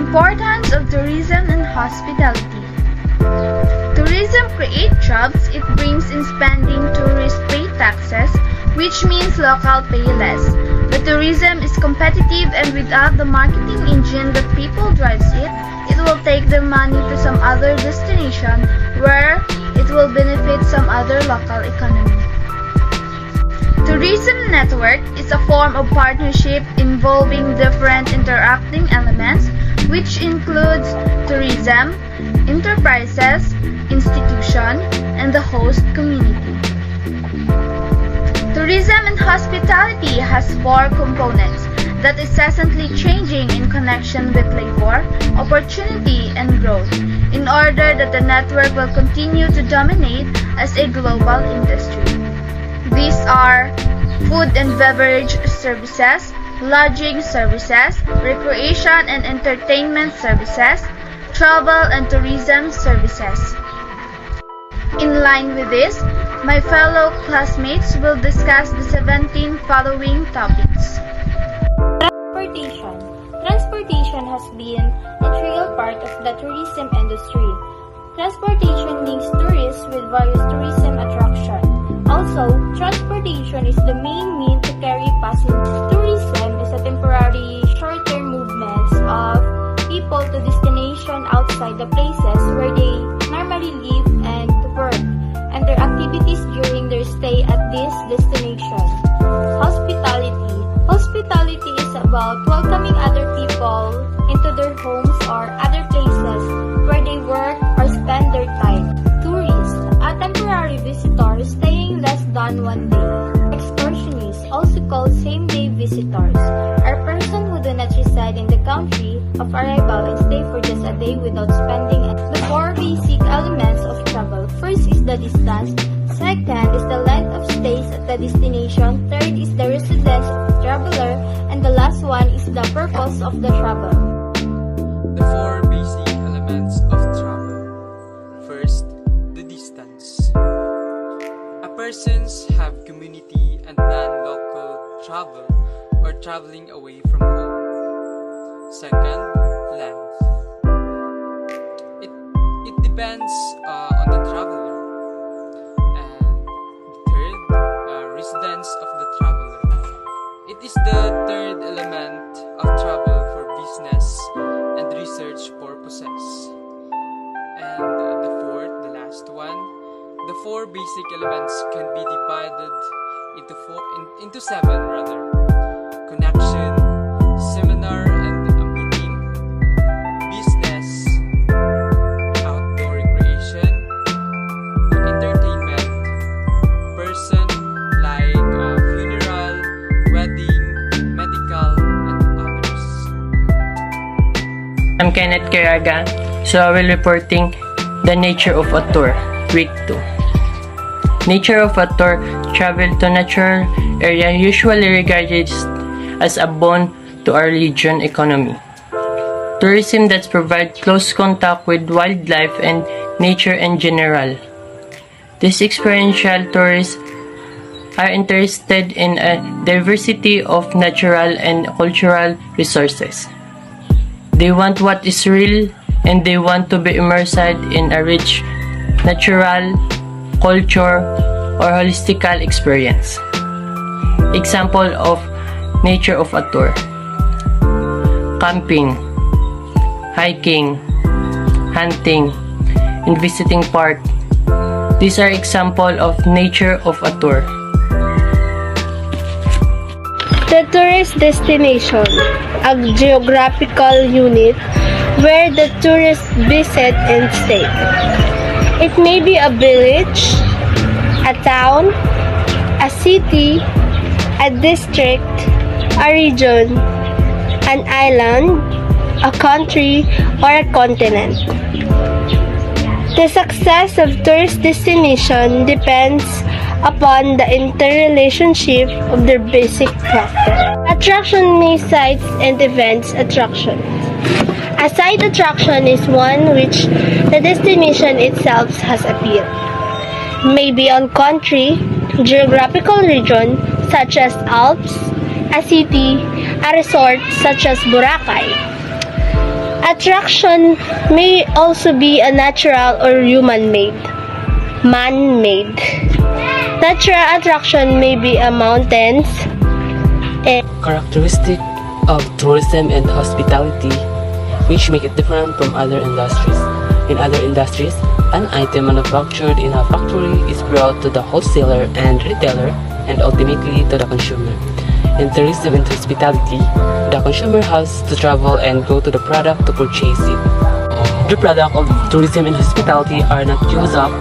Importance of tourism and hospitality. Tourism creates jobs. It brings in spending. Tourists pay taxes, which means local pay less. But tourism is competitive, and without the marketing engine that people drives it will take their money to some other destination where it will benefit some other local economy. Tourism network is a form of partnership involving different interacting elements, which includes tourism, enterprises, institution, and the host community. Tourism and hospitality has four components that is incessantly changing in connection with labor, opportunity, and growth in order that the network will continue to dominate as a global industry. These are food and beverage services, lodging services, recreation and entertainment services, travel and tourism services. In line with this, my fellow classmates will discuss the 17 following topics. Transportation. Transportation has been an integral part of the tourism industry. Transportation links tourists with various tourism attractions. Also, transportation is the main means to carry passengers. Tourism is a temporary, short-term movements of people to destination outside the places where they normally live and work, and their activities during their stay at this destination. Hospitality. Hospitality is about welcoming other people into their homes or other places where they work or spend their time. Tourist, a temporary visitor staying less than 1 day. Excursionists, also called same-day visitors, are persons who do not reside in the country of arrival and stay for just a day without spending it. The four basic elements of travel. First is the distance. Second is the length of stays at the destination. Third is the residence of the traveler. And the last one is the purpose of the travel. The four basic elements of travel. First, the distance. A persons have community and non-local travel or traveling away from home. Second, length. It depends on the traveler. Residence of the traveler. It is the third element of travel for business and research purposes. And the fourth, the last one, the four basic elements can be divided into seven rather. Connection, seminar and a meeting, business, outdoor recreation, entertainment, person, funeral, wedding, medical, and others. I'm Kenneth Karaga, so I will reporting the nature of a tour, week 2. Nature of a tour, travel to natural area usually regarded as a boon to our region economy. Tourism that provides close contact with wildlife and nature in general. These experiential tourists are interested in a diversity of natural and cultural resources. They want what is real, and they want to be immersed in a rich natural, culture, or holistical experience. Example of nature of a tour: camping, hiking, hunting, and visiting park. These are examples of nature of a tour. The tourist destination, a geographical unit where the tourists visit and stay. It may be a village, a town, a city, a district, a region, an island, a country, or a continent. The success of tourist destination depends upon the interrelationship of their basic factor. Attraction means sites and events attraction. A site attraction is one which the destination itself has appeal. Maybe on country, geographical region such as Alps, a city, a resort such as Boracay. Attraction may also be a natural or human-made. Man-made. Natural attraction may be a mountains and Characteristic of tourism and hospitality which make it different from other industries. In other industries, an item manufactured in a factory is brought to the wholesaler and retailer and ultimately to the consumer. In tourism and hospitality, the consumer has to travel and go to the product to purchase it. The product of tourism and hospitality are not used up,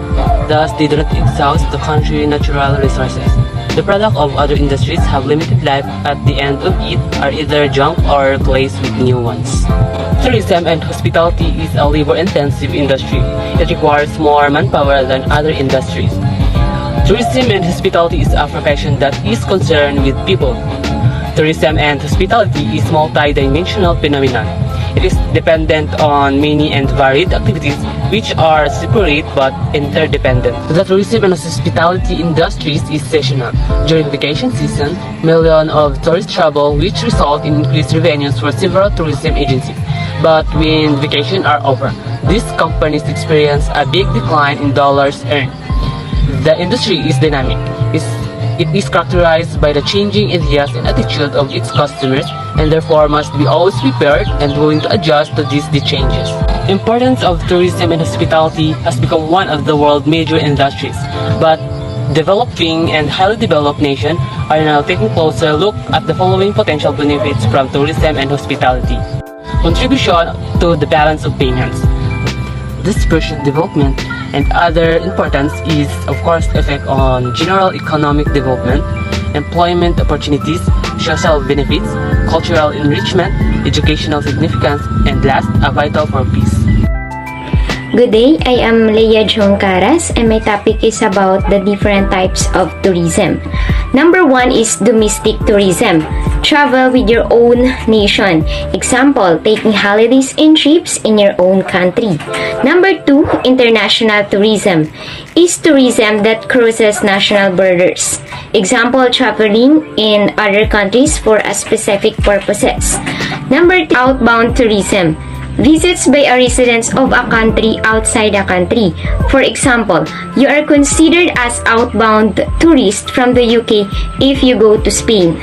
thus they do not exhaust the country's natural resources. The product of other industries have limited life at the end of it are either junk or replaced with new ones. Tourism and hospitality is a labor-intensive industry. It requires more manpower than other industries. Tourism and hospitality is a profession that is concerned with people. Tourism and hospitality is multi-dimensional phenomenon. It is dependent on many and varied activities which are separate but interdependent. The tourism and hospitality industries is seasonal. During vacation season, millions of tourists travel which result in increased revenues for several tourism agencies. But when vacations are over, these companies experience a big decline in dollars earned. The industry is dynamic. It is characterized by the changing ideas and attitude of its customers and therefore must be always prepared and willing to adjust to these changes. Importance of tourism and hospitality has become one of the world's major industries, but developing and highly developed nations are now taking a closer look at the following potential benefits from tourism and hospitality. Contribution to the balance of payments. Dispersion development and other importance is of course effect on general economic development, employment opportunities, social benefits, cultural enrichment, educational significance, and last, a vital for peace. Good day, I am Leia Jong Caras and my topic is about the different types of tourism. Number 1 is domestic tourism. Travel with your own nation. Example, taking holidays and trips in your own country. Number 2, international tourism is tourism that crosses national borders. Example, traveling in other countries for a specific purposes. Number 3, outbound tourism. Visits by a resident of a country outside a country. For example, you are considered as outbound tourist from the UK if you go to Spain.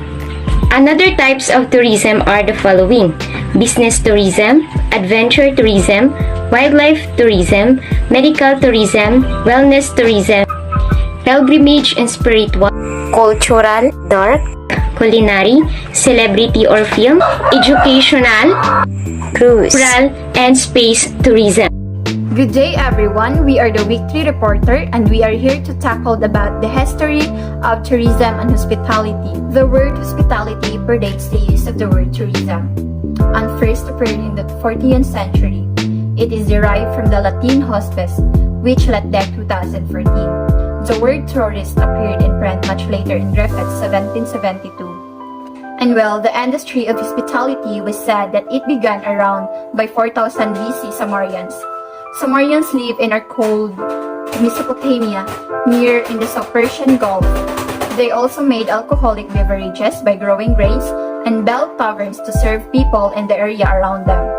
Another types of tourism are the following: business tourism, adventure tourism, wildlife tourism, medical tourism, wellness tourism, pilgrimage and spiritual, cultural, dark, culinary, celebrity or film, educational, cruise, rural, and space tourism. Good day everyone, we are the Week 3 reporter and we are here to tackle about the history of tourism and hospitality. The word hospitality predates the use of the word tourism and first appeared in the 14th century. It is derived from the Latin hospes, which led back 2014. The word tourist appeared in print much later in Griffith's 1772. And well, the industry of hospitality was said that it began around by 4000 BC Sumerians. Sumerians lived in our cold Mesopotamia, near in the South Persian Gulf. They also made alcoholic beverages by growing grains and built taverns to serve people in the area around them.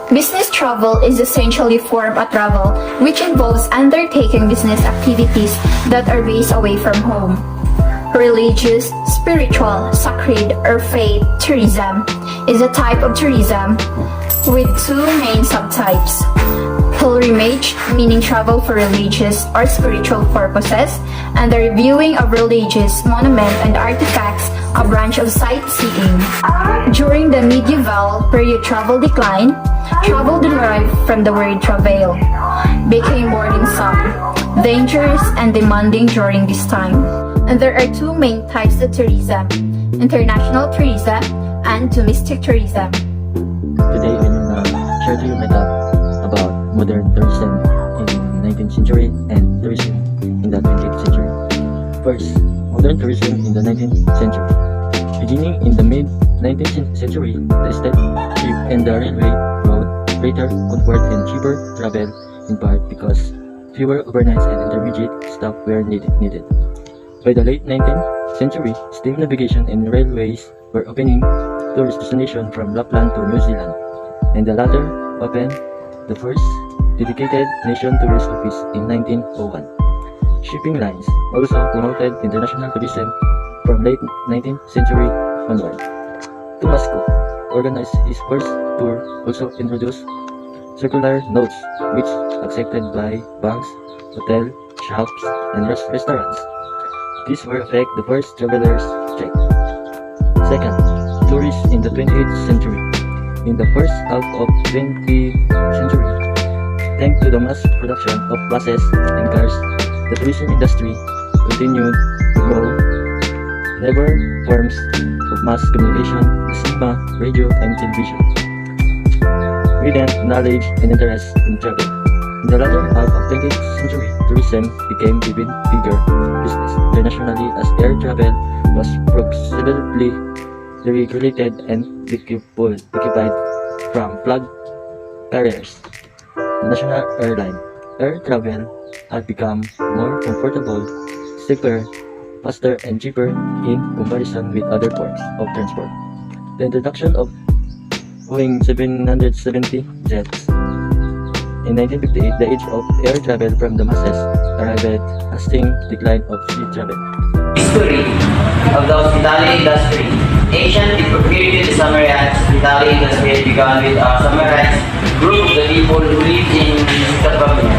Business travel is essentially a form of travel which involves undertaking business activities that are based away from home. Religious, spiritual, sacred, or faith tourism is a type of tourism with two main subtypes. Pilgrimage, meaning travel for religious or spiritual purposes, and the reviewing of religious monuments and artifacts, a branch of sightseeing. During the medieval period, travel declined. Travel derived from the word travail, became burdensome, dangerous, and demanding during this time. And there are two main types of tourism: international tourism and domestic tourism. Today I will share to you my thought about modern tourism in the 19th century and tourism in the 20th century. First, modern tourism in the 19th century. Beginning in the mid-19th century, the state ship and the railway brought greater comfort and cheaper travel, in part because fewer overnights and intermediate stops were needed. By the late 19th century, steam navigation and railways were opening tourist destinations from Lapland to New Zealand, and the latter opened the first dedicated nation tourist office in 1901. Shipping lines also promoted international tourism from late 19th century onward. Tumasco organized his first tour, also introduced circular notes which accepted by banks, hotel, shops, and restaurants. These were affect the first traveler's check. Second, tourists in the 28th century. In the first half of 20th century, thanks to the mass production of buses and cars, the tourism industry continued to grow. Labor forms of mass communication, the cinema, radio, and television, widened knowledge and interest in travel. In the latter half of 20th century, tourism became even bigger business internationally as air travel was progressively regulated and occupied from flag carriers. The national airline air travel had become more comfortable, safer, faster, and cheaper in comparison with other forms of transport. The introduction of Boeing 770 jets in 1958, the age of air travel from the masses arrived, hastening decline of sea travel. History of the hospitality industry. Ancient period, the Sumerian hospitality industry had begun with a summarized group of the people who lived in Mesopotamia.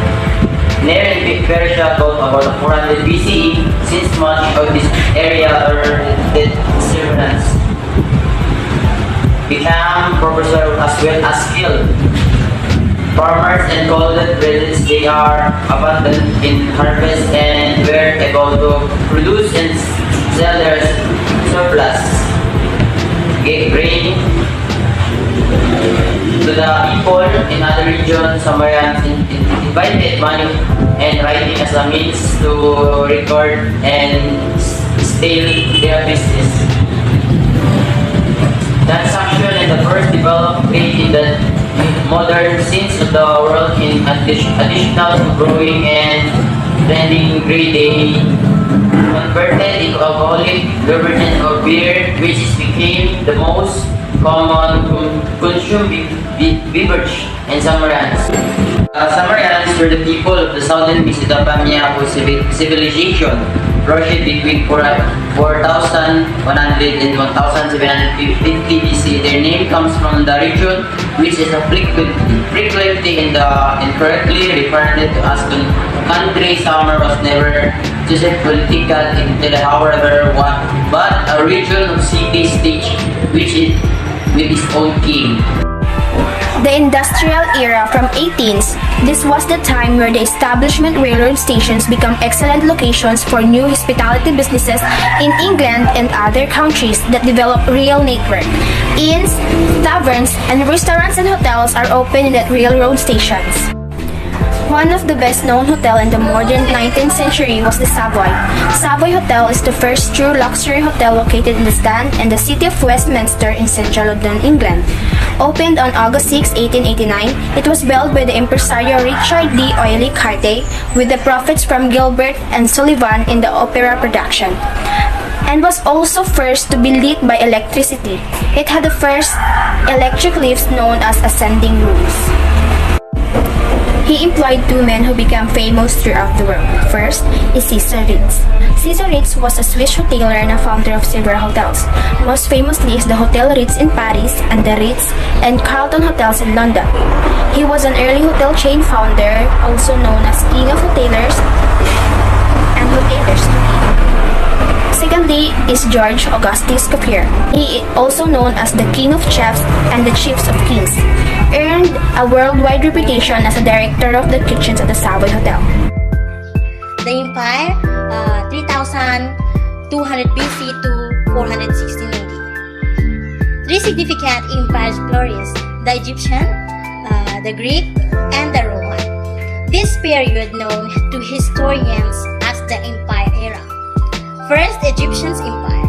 Near in Persia, about 400 BCE, since much of this area are dead servants, became professors as well as skilled farmers and golden presents. They are abundant in harvest and were able to produce and sell their surplus, gave grain to the people in other regions. Sumerians invited money and writing as a means to record and scale their business. Transaction and the first developed trade in the modern sense of the world in additional to growing and blending grain. They converted into alcoholic beverage of beer, which became the most common consumed beverage in Sumerians. Sumerians were the people of the southern Mesopotamia whose civilization flourished between 4100 and 1750 BC. Their name comes from the region, which is a frequently incorrectly referred to as country. Summer was never just a political until, however, but a region of city-state which is with its own king. The industrial era from 18th, this was the time where the establishment railroad stations become excellent locations for new hospitality businesses in England and other countries that develop real network. Inns, taverns, and restaurants and hotels are open in that railroad stations. One of the best-known hotels in the modern 19th century was the Savoy. Savoy Hotel is the first true luxury hotel located in the Strand and the city of Westminster in central London, England. Opened on August 6, 1889, it was built by the impresario Richard D. Oily Cartier with the profits from Gilbert and Sullivan in the opera production, and was also first to be lit by electricity. It had the first electric lifts known as ascending rooms. He employed two men who became famous throughout the world. First is Cesar Ritz. Cesar Ritz was a Swiss retailer and a founder of several hotels. Most famously is the Hotel Ritz in Paris and the Ritz and Carlton Hotels in London. He was an early hotel chain founder, also known as King of Hoteliers and Hoteliers. Secondly is George Augustus Cuvier. He is also known as the King of Chefs and the Chiefs of Kings. Earned a worldwide reputation as a director of the kitchens at the Savoy Hotel. The Empire, 3200 BC to 416 AD. Three significant empires flourished: the Egyptian, the Greek, and the Roman. This period known to historians as the Empire era. First, Egyptian's empire.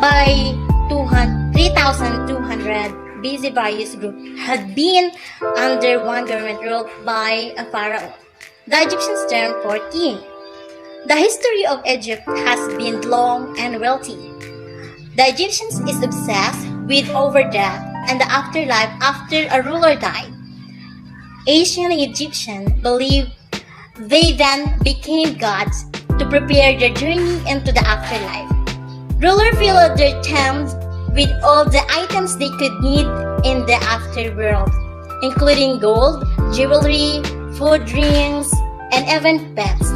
By 3200 BC, various groups had been under one government ruled by a pharaoh. The Egyptians term for king. The history of Egypt has been long and wealthy. The Egyptians is obsessed with over death and the afterlife after a ruler died. ancient Egyptians believed they then became gods to prepare their journey into the afterlife. Rulers filled their tombs with all the items they could need in the afterworld, including gold, jewelry, food, drinks, and even pets.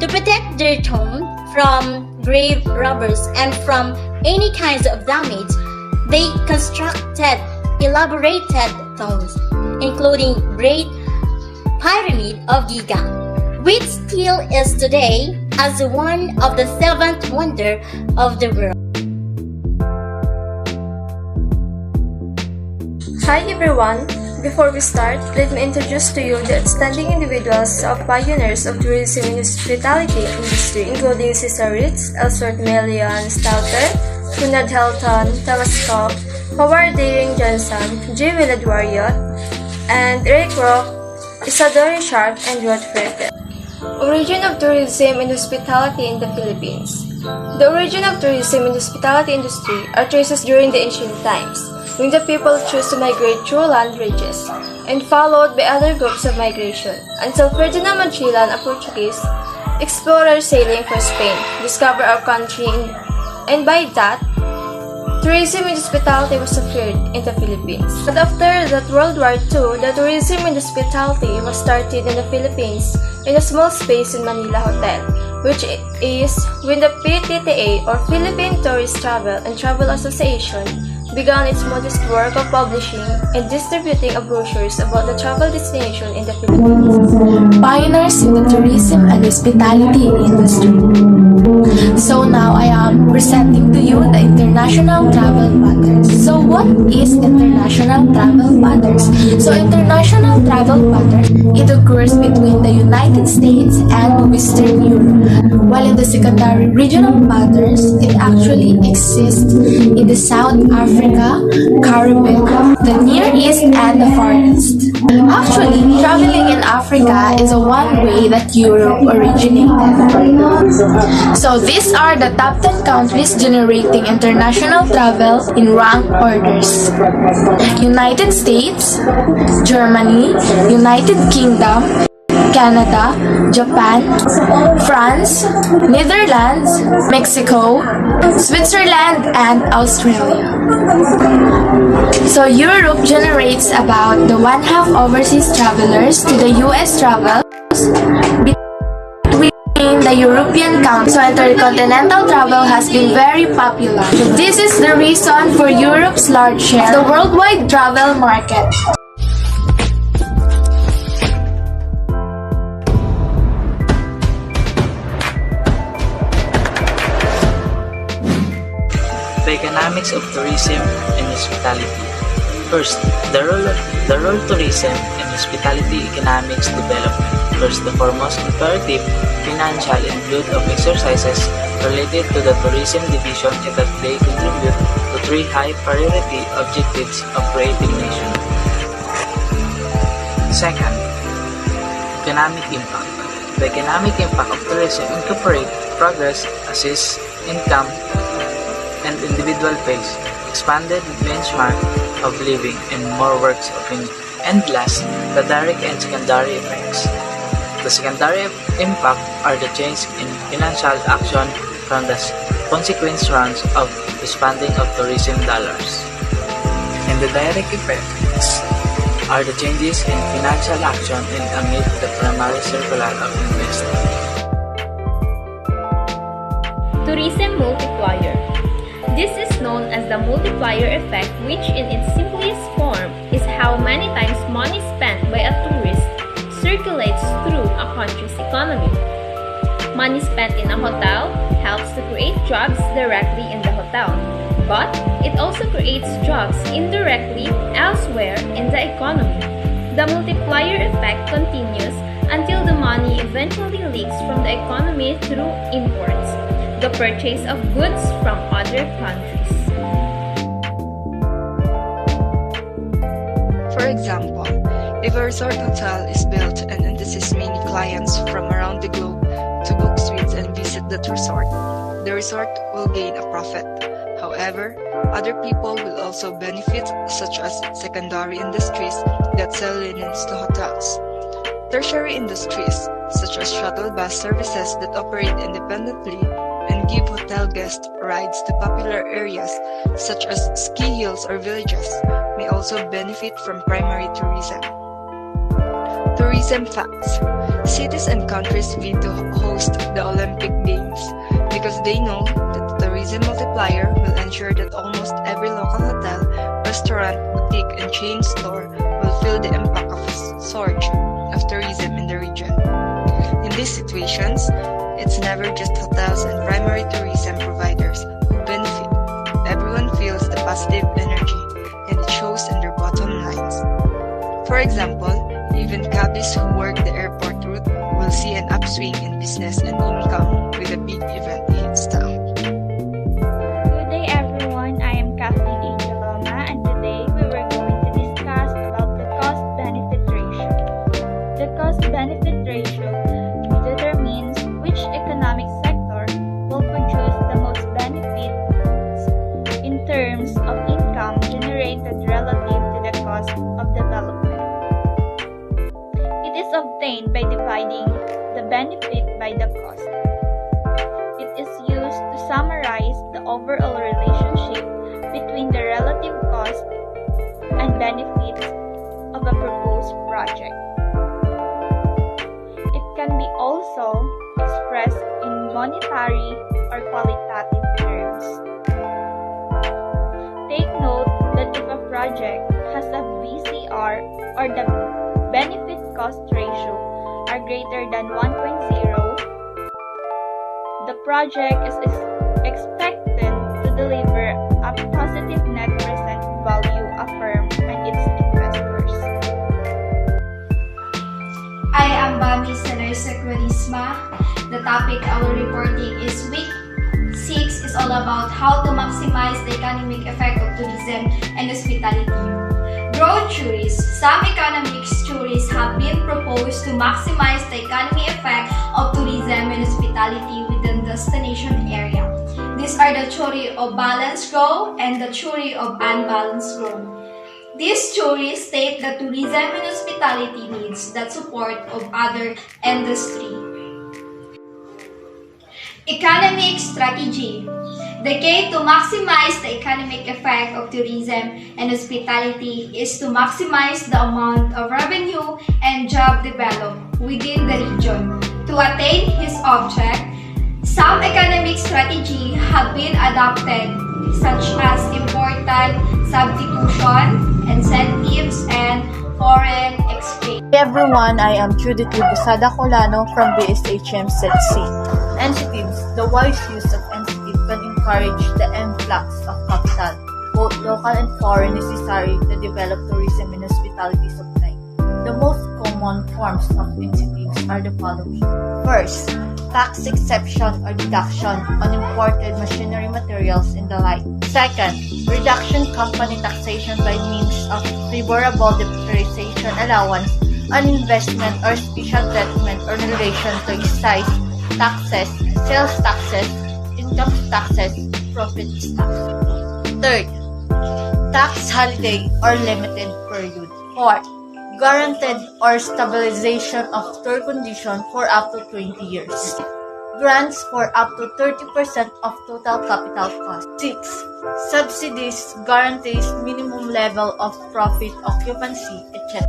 To protect their tomb from grave robbers and from any kinds of damage, they constructed elaborated tombs, including Great Pyramid of Giza, which still is today as one of the seventh wonder of the world. Hi everyone! Before we start, let me introduce to you the outstanding individuals of pioneers of tourism and hospitality industry, including Cesar Ritz, Ellsworth Melian Stalter, Conrad Hilton, Thomas Cobb, Howard Deering Johnson, J. Willard Warriott, and Eric Rock, Isadore Sharp, and Ruth Fertel. Origin of tourism and hospitality in the Philippines. The origin of tourism and hospitality industry are traces during the ancient times, when the people chose to migrate through land bridges, and followed by other groups of migration, until Ferdinand Magellan, a Portuguese explorer sailing for Spain, discovered our country, and by that, tourism and hospitality was occurred in the Philippines. But after that World War II, the tourism and hospitality was started in the Philippines in a small space in Manila Hotel, which is when the PTTA or Philippine Tourist Travel and Travel Association began its modest work of publishing and distributing brochures about the travel destination in the Philippines. Pioneers in the tourism and hospitality industry. So now I am presenting to you the international travel patterns. So what is international travel patterns? So international travel pattern, it occurs between the United States and Western Europe. While in the secondary regional patterns, it actually exists in the South Africa, Caribbean, the Near East, and the Far East. Actually, traveling in Africa is one way that Europe originated. So these are the top 10 countries generating international travel in rank orders. United States, Germany, United Kingdom, Canada, Japan, France, Netherlands, Mexico, Switzerland, and Australia. So Europe generates about the one-half overseas travelers to the US travels between the European countries. So intercontinental travel has been very popular. This is the reason for Europe's large share of the worldwide travel market. The economics of tourism and hospitality. First, the role tourism and hospitality economics development. First, the foremost imperative, financial and good of exercises related to the tourism division is that they contribute to three high priority objectives of creating nation. Second, economic impact. The economic impact of tourism incorporates progress, assist, income, and individual pace, expanded benchmark of living, and more works of income. And last, the direct and secondary effects. The secondary impact are the change in financial action from the consequence rounds of the spending of tourism dollars. And the direct effects are the changes in financial action and amid the primary circular of investment. Tourism multiplier. This is known as the multiplier effect, which in its simplest form is how many times money spent by a tourist circulates through a country's economy. Money spent in a hotel helps to create jobs directly in the hotel, but it also creates jobs indirectly elsewhere in the economy. The multiplier effect continues until the money eventually leaks from the economy through imports, the purchase of goods from other countries. For example, if a resort hotel is built and entices many clients from around the globe to book suites and visit that resort, the resort will gain a profit. However, other people will also benefit, such as secondary industries that sell linens to hotels. Tertiary industries, such as shuttle bus services that operate independently and give hotel guests rides to popular areas, such as ski hills or villages, may also benefit from primary tourism. Tourism facts. Cities and countries bid to host the Olympic Games because they know that the tourism multiplier will ensure that almost every local hotel, restaurant, boutique, and chain store will feel the impact of a surge of tourism in the region. In these situations, it's never just hotels and primary tourism providers who benefit. Everyone feels the positive energy, and it shows in their bottom lines. For example, even cabbies who work the airport route will see an upswing in business and income with a big event hits town. Good day everyone, I am Kathleen Angeloma and today we were going to discuss about the cost-benefit ratio. The cost-benefit ratio determines which economic sector will produce the most benefits in terms of income generated relative to the cost of development. It is obtained by dividing the benefit by the cost. It is used to summarize the overall relationship between the relative cost and benefits of a proposed project. It can be also expressed in monetary or qualitative terms. Take note that if a project has a VCR or the benefit cost ratio are greater than 1.0, the project is expected to deliver a positive net present value of firm and its investors. I am Bami Celerza Quarisma. The topic our reporting is week 6 is all about how to maximize the economic effect of tourism and hospitality. Growth theories. Some economics theories have been proposed to maximize the economic effect of tourism and hospitality within the destination area. These are the theory of balanced growth and the theory of unbalanced growth. These theories state that tourism and hospitality needs the support of other industry. Economic strategy. The key to maximize the economic effect of tourism and hospitality is to maximize the amount of revenue and job developed within the region. To attain his object, some economic strategies have been adopted, such as important substitution, incentives, and foreign exchange. Hey everyone, I am Judith Busada Colano from 1BSHM-C. Incentives. The wise use of incentives can encourage the influx of capital, both local and foreign, necessary to develop tourism and hospitality supply. The most common forms of incentives are the following. First, tax exception or deduction on imported machinery, materials, and the like. Second, reduction company taxation by means of favorable depreciation allowance on investment or special treatment or in relation to excise taxes, sales taxes, income taxes, profits tax. Third, tax holiday or limited period. Fourth, guaranteed or stabilization of tour condition for up to 20 years. Grants for up to 30% of total capital cost. 6. Subsidies guarantees minimum level of profit occupancy, etc.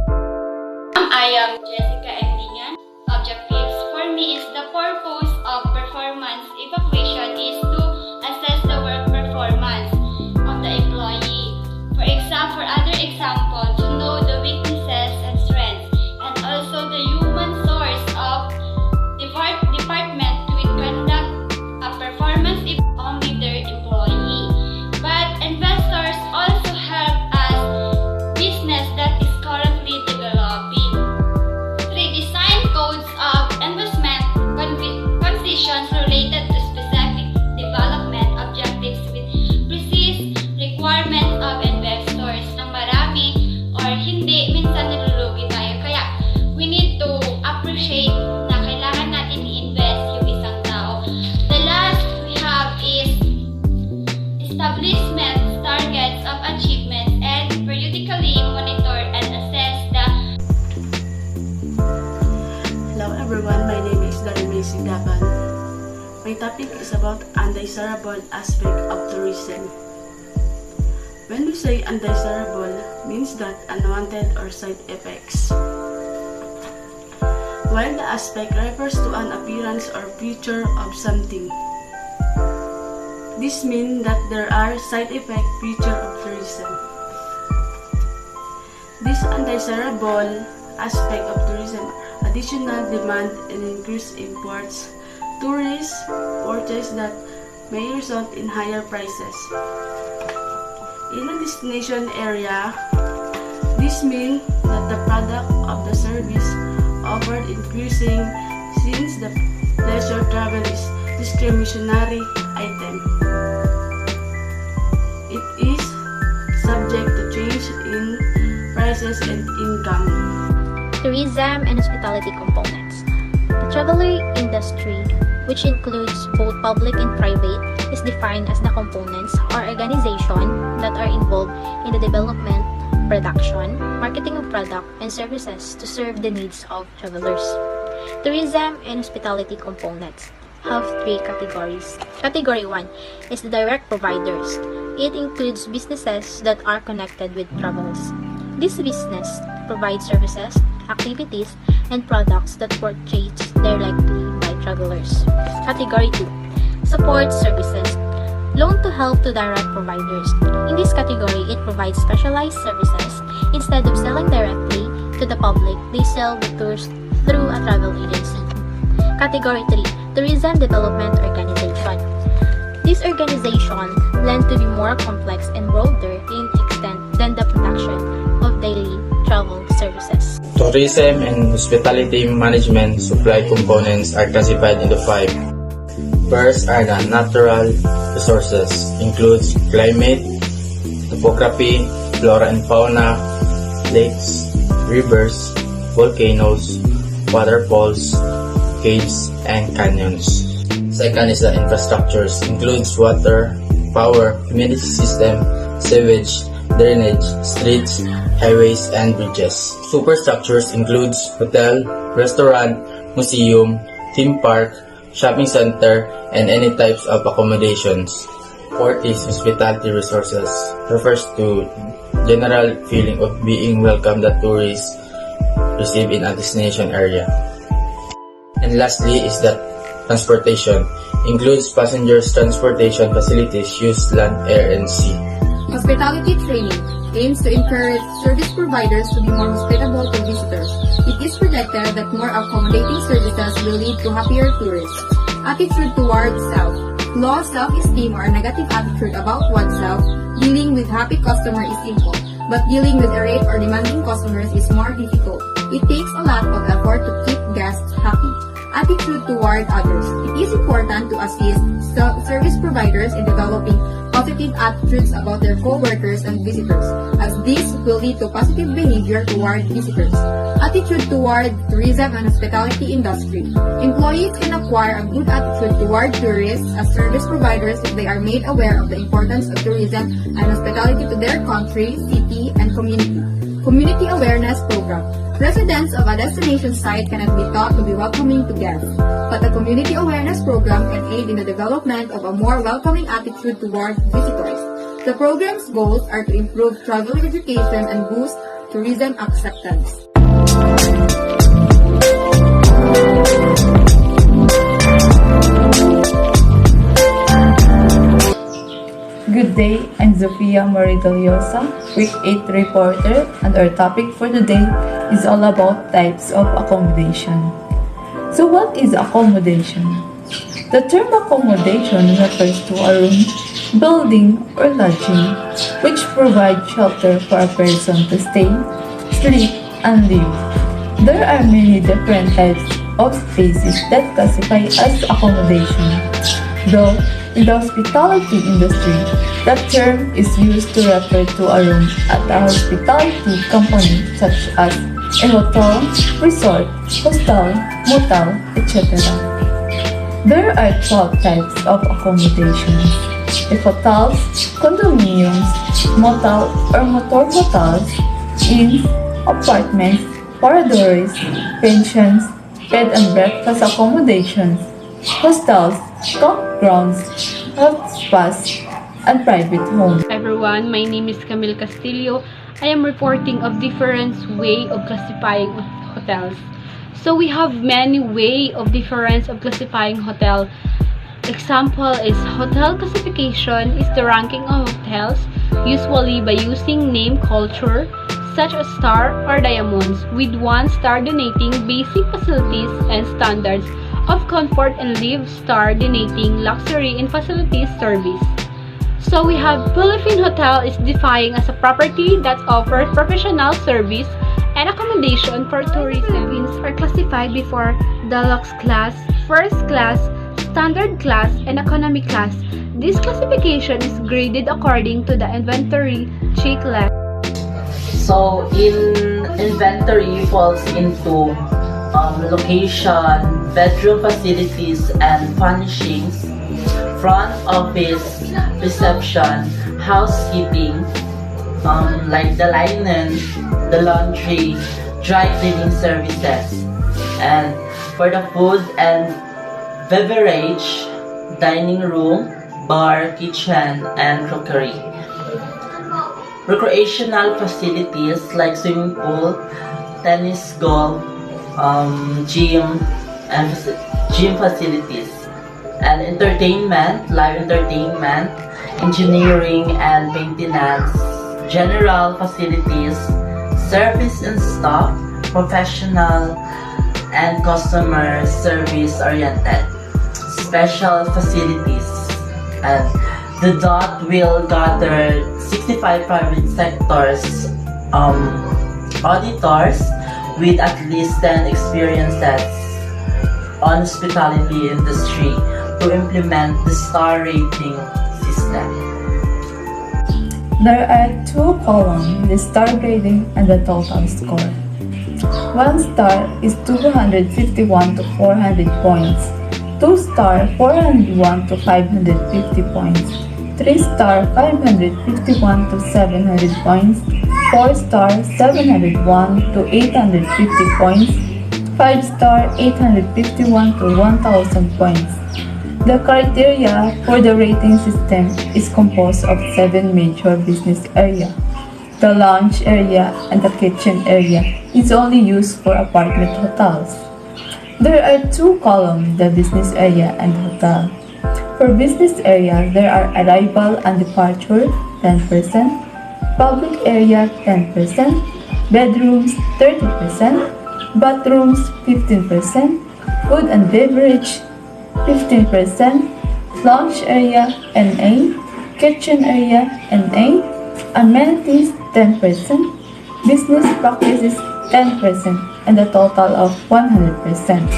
I am Jessica Endingan. Objectives for me is the purpose of performance evaluation is to assess the work performance of the employee. For other example, to know the weaknesses and strengths, and also the human source of department will conduct a performance if only their employee. But investors also help us business that is currently developing. 3. Design codes of investment conditions related to specific topic is about undesirable aspect of tourism. When we say undesirable, means that unwanted or side effects. While the aspect refers to an appearance or feature of something. This means that there are side effect feature of tourism. This undesirable aspect of tourism, additional demand and increased imports, tourist purchase that may result in higher prices. In a destination area, this means that the product of the service offered increasing since the leisure travel is discretionary item. It is subject to change in prices and income. Tourism and hospitality components. The traveler industry, which includes both public and private, is defined as the components or organization that are involved in the development, production, marketing of product and services to serve the needs of travelers. Tourism and hospitality components have three categories. Category 1 is the direct providers. It includes businesses that are connected with travelers. This business provides services, activities, and products that purchased directly by travelers. Category 2. Support services. Loan to help to direct providers. In this category, it provides specialized services. Instead of selling directly to the public, they sell the tours through a travel agency. Category 3. Tourism Development Organization. This organization lend to be more complex and broader in extent than the production of daily travel services. Tourism and hospitality management supply components are classified into 5. First are the natural resources, includes climate, topography, flora and fauna, lakes, rivers, volcanoes, waterfalls, caves, and canyons. Second is the infrastructures, includes water, power, community system, sewage, drainage, streets, highways, and bridges. Superstructures includes hotel, restaurant, museum, theme park, shopping center, and any types of accommodations. Fourth is hospitality resources, refers to general feeling of being welcome that tourists receive in a destination area. And lastly is that transportation, includes passengers transportation facilities used land, air, and sea. Hospitality training aims to encourage service providers to be more hospitable to visitors. It is projected that more accommodating services will lead to happier tourists. Attitude towards self. Low self-esteem or negative attitude about oneself. Dealing with happy customer is simple, but dealing with irate or demanding customers is more difficult. It takes a lot of effort to keep guests happy. Attitude toward others. It is important to assist service providers in developing positive attitudes about their co-workers and visitors, as this will lead to positive behavior toward visitors. Attitude toward tourism and hospitality industry. Employees can acquire a good attitude toward tourists as service providers if they are made aware of the importance of tourism and hospitality to their country, city, and community. Community awareness program. Residents of a destination site cannot be taught to be welcoming to guests, but a community awareness program can aid in the development of a more welcoming attitude toward visitors. The program's goals are to improve travel education and boost tourism acceptance. Good day, I'm Zofia Marideliosa, Week 8 reporter, and our topic for today is all about types of accommodation. So what is accommodation? The term accommodation refers to a room, building, or lodging which provides shelter for a person to stay, sleep, and live. There are many different types of spaces that classify as accommodation. Though in the hospitality industry, that term is used to refer to a room at a hospitality company such as a hotel, resort, hostel, motel, etc. There are 12 types of accommodations. If hotels, condominiums, motel or motor hotels, inns, apartments, paradores, pensions, bed and breakfast accommodations, hostels, campgrounds, health spas, and private homes. Everyone, my name is Camille Castillo. I am reporting of different way of classifying hotels. So we have many way of difference of classifying hotel. Example is hotel classification is the ranking of hotels usually by using name culture such as star or diamonds, with 1 star denoting basic facilities and standards of comfort and live star denoting luxury and facilities service. So we have Philippine Hotel is defined as a property that offers professional service and accommodation for tourism. Philippines are classified before deluxe class, first class, standard class, and economy class. This classification is graded according to the inventory checklist. So in inventory falls into location, bedroom facilities and furnishings, front office, reception, housekeeping, like the linen, the laundry, dry cleaning services, and for the food and beverage, dining room, bar, kitchen, and crockery. Recreational facilities like swimming pool, tennis, golf, gym, and gym facilities, and entertainment, live entertainment, engineering and maintenance, general facilities, service and staff, professional and customer service oriented, special facilities, and the DOT will gather 65 private sectors auditors with at least 10 experiences on hospitality industry to implement the star rating system. There are 2 columns, the star grading and the total score. 1 star is 251 to 400 points, 2 star 401 to 550 points, 3 star 551 to 700 points, 4 star 701 to 850 points, 5 star 851 to 1000 points. The criteria for the rating system is composed of 7 major business areas. The lounge area and the kitchen area is only used for apartment hotels. There are 2 columns, the business area and hotel. For business area, there are arrival and departure 10%, public area 10%, bedrooms 30%, bathrooms 15%, food and beverage 15%, lounge area NA, kitchen area NA, amenities 10%, business practices 10%, and a total of 100%.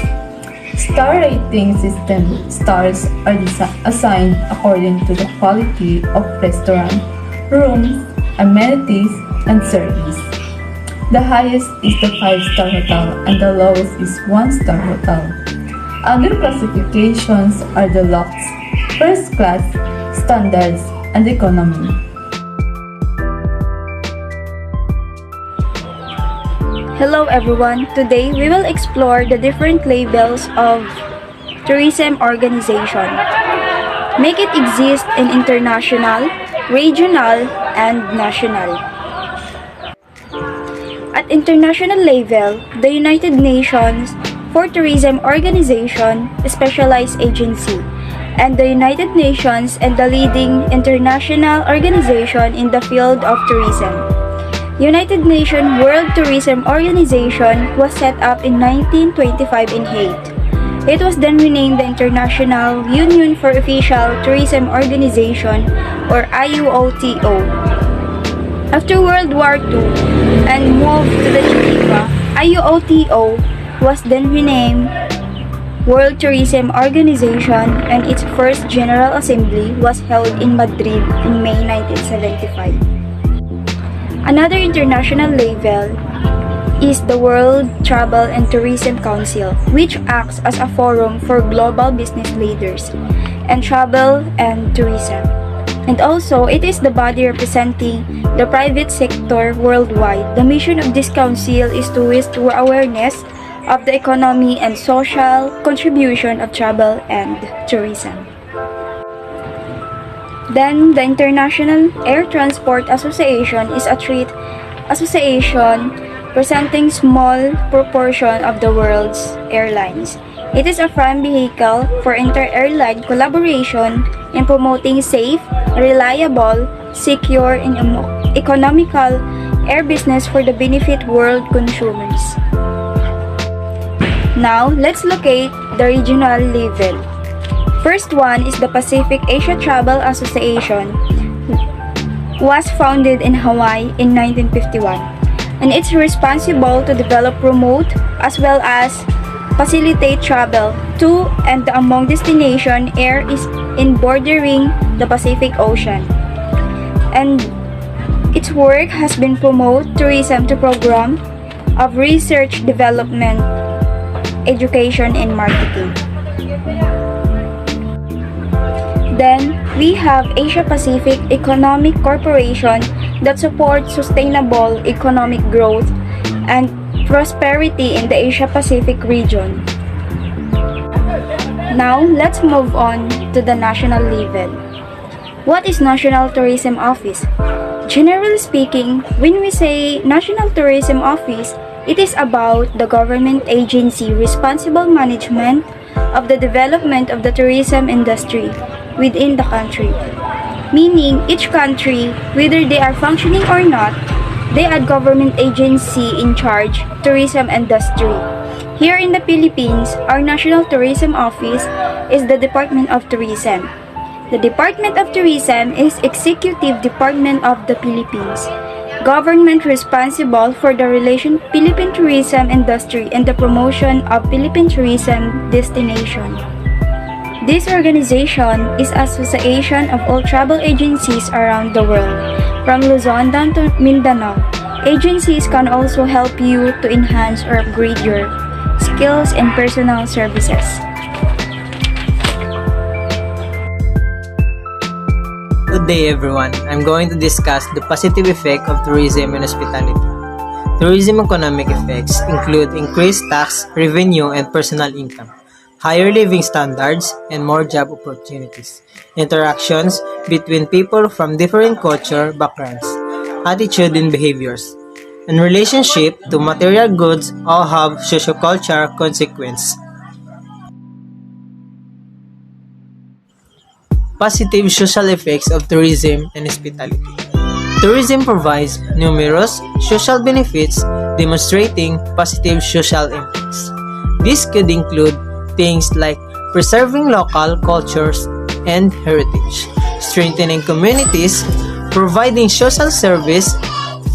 Star rating system stars are assigned according to the quality of restaurant, rooms, amenities, and service. The highest is the 5-star hotel and the lowest is 1-star hotel. Other classifications are deluxe, first class, standards, and economy. Hello everyone, today we will explore the different labels of tourism organization. Make it exist in international, regional, and national. At international level, the United Nations for Tourism Organization, a specialized agency, and the United Nations and the leading international organization in the field of tourism. United Nations World Tourism Organization was set up in 1925 in Haiti. It was then renamed the International Union for Official Tourism Organization, or IUOTO. After World War II and moved to the Geneva, IUOTO was then renamed World Tourism Organization, and its first General Assembly was held in Madrid in May 1975. Another international level is the World Travel and Tourism Council, which acts as a forum for global business leaders and travel and tourism. And also, it is the body representing the private sector worldwide. The mission of this council is to raise awareness of the economy and social contribution of travel and tourism. Then, the International Air Transport Association is a trade association presenting small proportion of the world's airlines. It is a prime vehicle for inter-airline collaboration in promoting safe, reliable, secure, and economical air business for the benefit world consumers. Now, let's locate the regional level. First one is the Pacific Asia Travel Association, was founded in Hawaii in 1951, and it's responsible to develop, promote, as well as facilitate travel to and among destination air is in bordering the Pacific Ocean. And its work has been promote tourism to program of research, development, education, and marketing. Then, we have Asia Pacific Economic Corporation that supports sustainable economic growth and prosperity in the Asia Pacific region. Now, let's move on to the national level. What is National Tourism Office? Generally speaking, when we say National Tourism Office, it is about the government agency responsible management of the development of the tourism industry within the country. Meaning, each country, whether they are functioning or not, they are government agency in charge tourism industry. Here in the Philippines, our National Tourism Office is the Department of Tourism. The Department of Tourism is executive department of the Philippines, government responsible for the Philippine tourism industry and the promotion of Philippine tourism destination. This organization is an association of all travel agencies around the world, from Luzon down to Mindanao. Agencies can also help you to enhance or upgrade your skills and personal services. Good day everyone. I'm going to discuss the positive effect of tourism and hospitality. Tourism economic effects include increased tax revenue and personal income, higher living standards, and more job opportunities. Interactions between people from different culture backgrounds, attitude and behaviors, and relationship to material goods all have sociocultural consequence. Positive social effects of tourism and hospitality. Tourism provides numerous social benefits demonstrating positive social impacts. This could include things like preserving local cultures and heritage, strengthening communities, providing social service,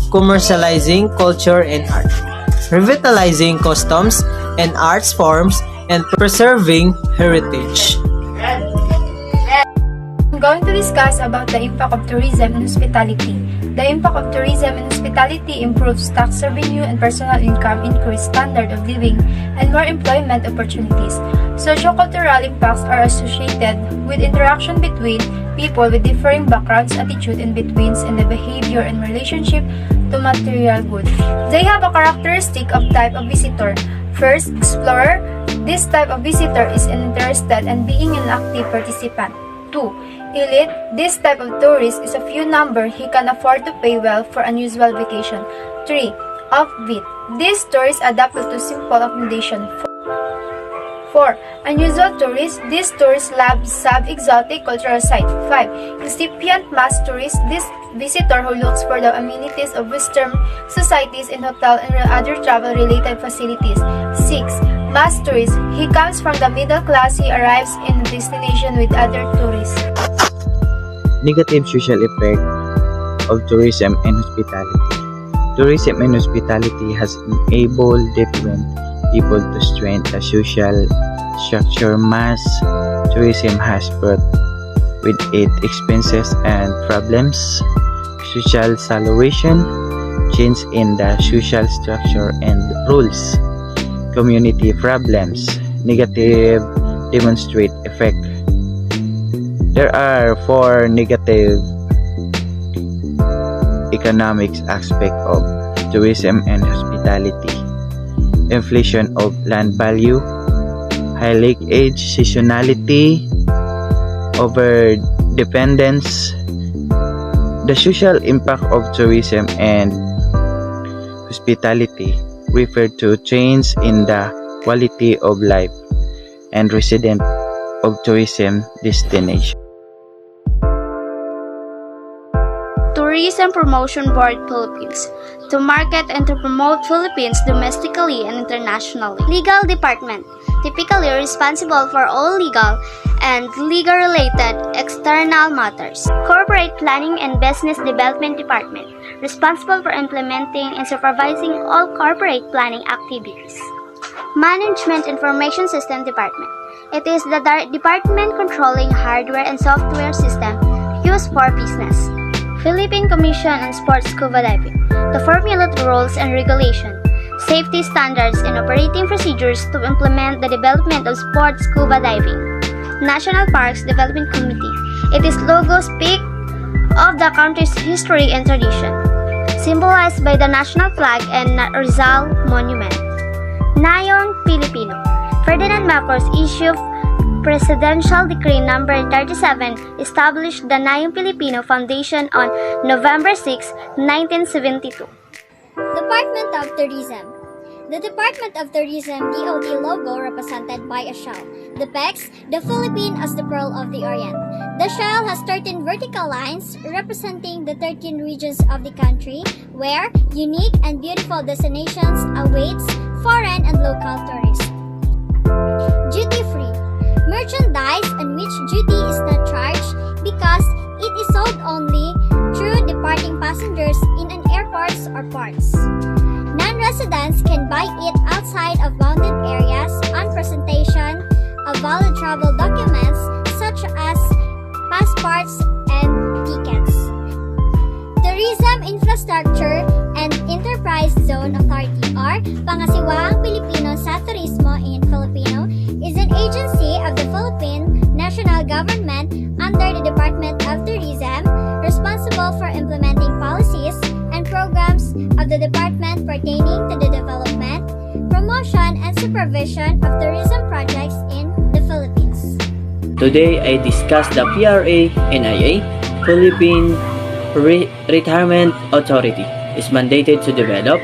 commercializing culture and art, revitalizing customs and arts forms, and preserving heritage. I'm going to discuss about the impact of tourism and hospitality. The impact of tourism and hospitality improves tax revenue and personal income, increased standard of living, and more employment opportunities. Sociocultural impacts are associated with interaction between people with differing backgrounds, attitude, and betweens in the behavior and relationship to material goods. They have a characteristic of type of visitor. First, explorer. This type of visitor is interested in being an active participant. 2. Elite. This type of tourist is a few number he can afford to pay well for unusual vacation. 3. Offbeat. This tourist adapted to simple accommodation. 4. Unusual tourist. This tourist loves sub-exotic cultural site. 5. Incipient mass tourist. This visitor who looks for the amenities of Western societies in hotel and other travel-related facilities. 6. Mass tourist. He comes from the middle class. He arrives in the destination with other tourists. Negative social effect of tourism and hospitality. Tourism and hospitality has enabled different people to strengthen the social structure. Mass tourism has brought with it expenses and problems, social saturation, change in the social structure and rules, community problems, negative demonstrate effect. There are 4 negative economics aspects of tourism and hospitality. inflation of land value, high lake age, seasonality, over-dependence. The social impact of tourism and hospitality refer to change in the quality of life and resident of tourism destination. Tourism Promotion Board Philippines, to market and to promote Philippines domestically and internationally. Legal Department, typically responsible for all legal and legal-related external matters. Corporate Planning and Business Development Department, responsible for implementing and supervising all corporate planning activities. Management Information System Department, it is the department controlling hardware and software system used for business. Philippine Commission on Sports Scuba Diving, to formulate rules and regulation, safety standards, and operating procedures to implement the development of sports scuba diving. National Parks Development Committee, its logo speak of the country's history and tradition, symbolized by the national flag and Rizal Monument. Nayong Pilipino, Ferdinand Marcos issued Presidential Decree No. 37 established the Nayong Pilipino Foundation on November 6, 1972. Department of Tourism. The Department of Tourism DOT logo, represented by a shell, depicts the Philippines as the pearl of the Orient. The shell has 13 vertical lines representing the 13 regions of the country where unique and beautiful destinations awaits foreign and local tourists. Duty free. Merchandise on which duty is not charged because it is sold only through departing passengers in an airports or ports. Non-residents can buy it outside of bounded areas on presentation of valid travel documents such as passports and tickets. Tourism Infrastructure and Enterprise Zone Authority or Pangasiwaang Pilipino sa Turismo in Filipino is an agency of the Philippine national government under the Department of Tourism, responsible for implementing policies and programs of the department pertaining to the development, promotion, and supervision of tourism projects in the Philippines. Today, I discuss the PRA-NIA, Philippine Retirement Authority, is mandated to develop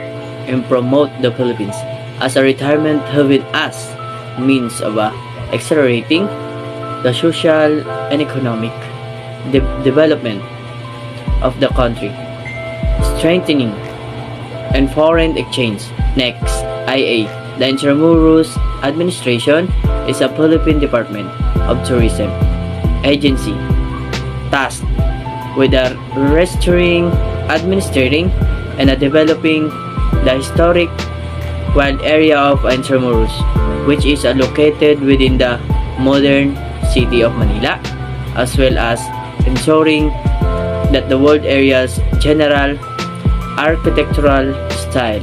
and promote the Philippines as a retirement haven as means of accelerating the social and economic development of the country, strengthening and foreign exchange. Next, IA, the Intramuros Administration, is a Philippine Department of Tourism agency tasked with restoring, administering, and developing the historic wild area of Intramuros, which is located within the modern city of Manila, as well as ensuring that the world area's general architectural style.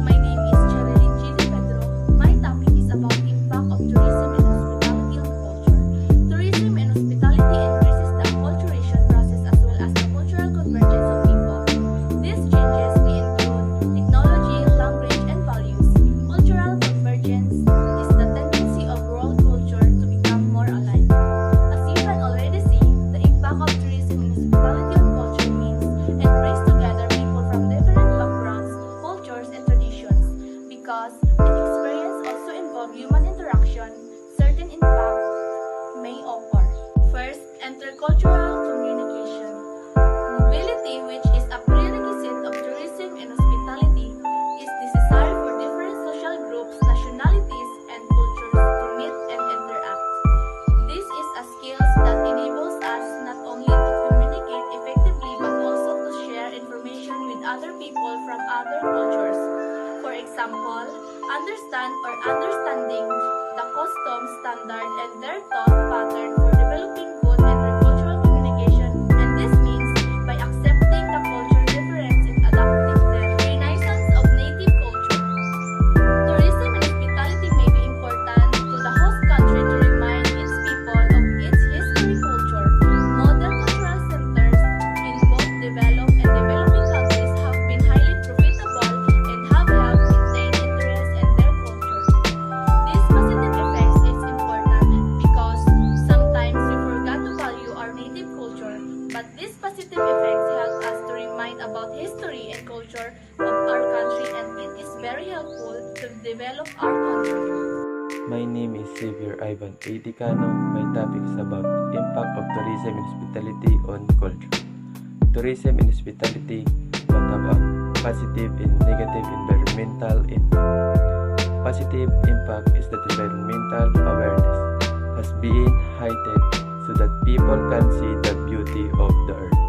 My name is Janeline G. Pedro. My topic is about the impact of tourism and hospitality on culture. Tourism and hospitality increases the acculturation process as well as the cultural convergence of people. These changes may include technology, language, and values. Cultural convergence is the tendency of world culture to become more alike. As you can already see, the impact of tourism and hospitality on culture means and brings together people from different backgrounds, cultures, and traditions. Because its experience also involves human interaction, certain impact may occur. First, intercultural communication. Mobility, which is a prerequisite of tourism and hospitality, is necessary for different social groups, nationalities, and cultures to meet and interact. This is a skill that enables us not only to communicate effectively but also to share information with other people from other cultures. For example, understanding the custom, standard, and their thought pattern for developing good intercultural communication, and this means by accepting the culture difference and adapting them. Renaissance of native culture. Tourism and hospitality may be important to the host country to remind its people of its history, culture, model cultural centers in both developed and developing countries But these positive effects help us to remind about history and culture of our country, and it is very helpful to develop our country. My name is Xavier Ivan A. Dicano. My topic is about impact of tourism and hospitality on culture. Tourism and hospitality both have a positive and negative environmental impact. Positive impact is that environmental awareness has been heightened so that people can see the beauty of the earth.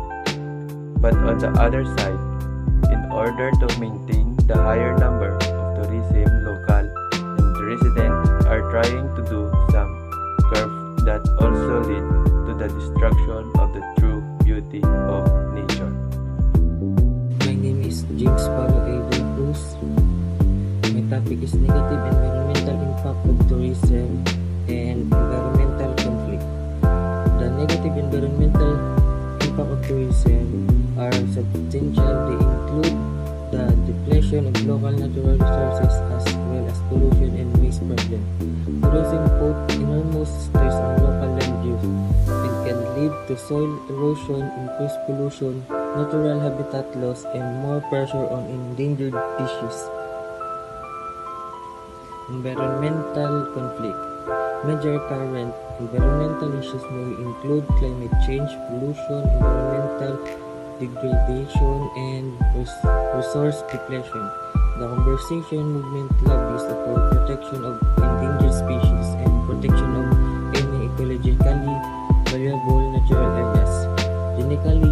But on the other side, in order to maintain the higher number of tourism, local and residents are trying to do some curve that also lead to the destruction of the true beauty of nature. My name is James Paulo A. De Cruz. My topic is negative environmental impact of tourism and environmental conflict. The negative environmental impact of tourism are substantial. They include the depletion of local natural resources as well as pollution and waste problem. Tourism puts enormous stress on local land use and can lead to soil erosion, increased pollution, natural habitat loss, and more pressure on endangered species. Environmental conflict. Major current environmental issues may include climate change, pollution, environmental degradation, and resource depletion. The conservation movement lobbies for protection of endangered species and protection of any ecologically valuable natural areas, genetically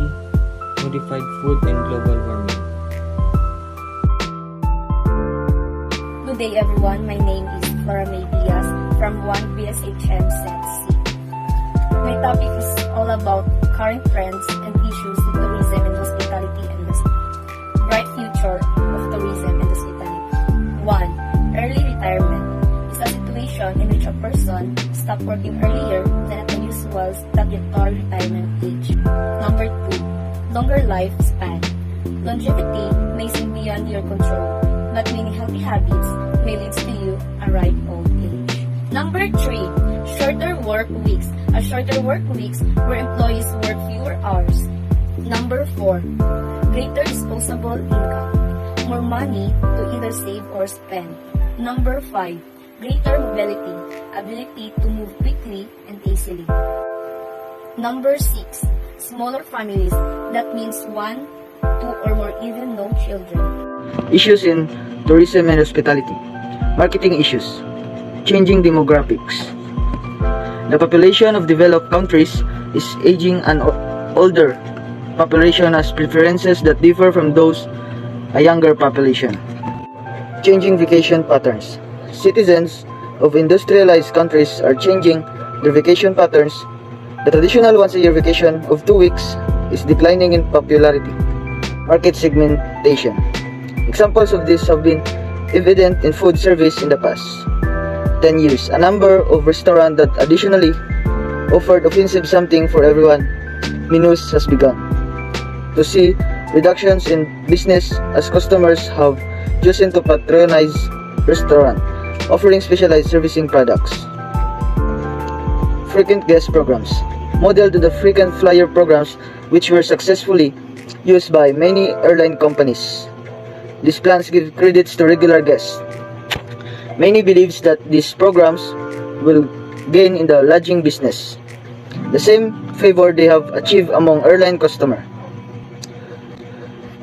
modified food, and global warming. Good day everyone, my name is Flora May Diaz from 1BSHM-C. My topic is all about current trends and issues in tourism and hospitality industry. Bright future of tourism and hospitality. 1. Early retirement is a situation in which a person stops working earlier than at the usual statutory retirement age. Number 2. Longer lifespan. Longevity may seem beyond your control, but many healthy habits may lead to you a ripe old age. Number 3. Shorter work weeks. A shorter work weeks where employees work fewer hours. Number 4. Greater disposable income. More money to either save or spend. Number 5. Greater mobility. Ability to move quickly and easily. Number 6. Smaller families. That means 1, 2, or more, even no children. Issues in tourism and hospitality. Marketing issues. Changing demographics. The population of developed countries is aging, and older population has preferences that differ from those a younger population. Changing vacation patterns. Citizens of industrialized countries are changing their vacation patterns. The traditional once-a-year vacation of 2 weeks is declining in popularity. Market segmentation. Examples of this have been evident in food service in the past 10 years. A number of restaurants that additionally offered offensive something for everyone menus has begun to see reductions in business as customers have chosen to patronize restaurants offering specialized servicing products. Frequent guest programs. Model to the frequent flyer programs which were successfully used by many airline companies. These plans give credits to regular guests. Many believes that these programs will gain in the lodging business the same favor they have achieved among airline customers.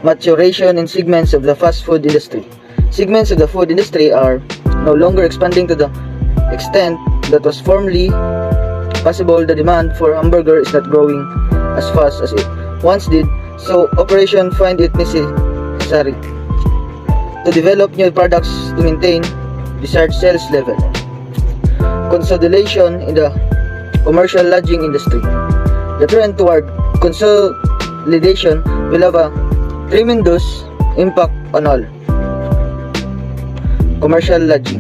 Maturation in segments of the fast food industry. Segments of the food industry are no longer expanding to the extent that was formerly possible. The demand for hamburger is not growing as fast as it once did, so operations find it necessary to develop new products to maintain desired sales level. Consolidation in the commercial lodging industry. The trend toward consolidation will have a tremendous impact on all commercial lodging.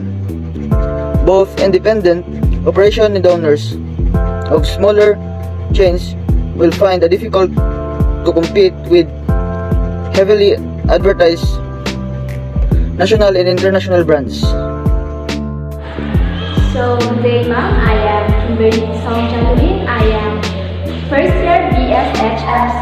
Both independent operation and owners of smaller chains will find it difficult to compete with heavily advertised national and international brands. So, good day ma'am, I am Kimberly Song Januin. I am first year BSHM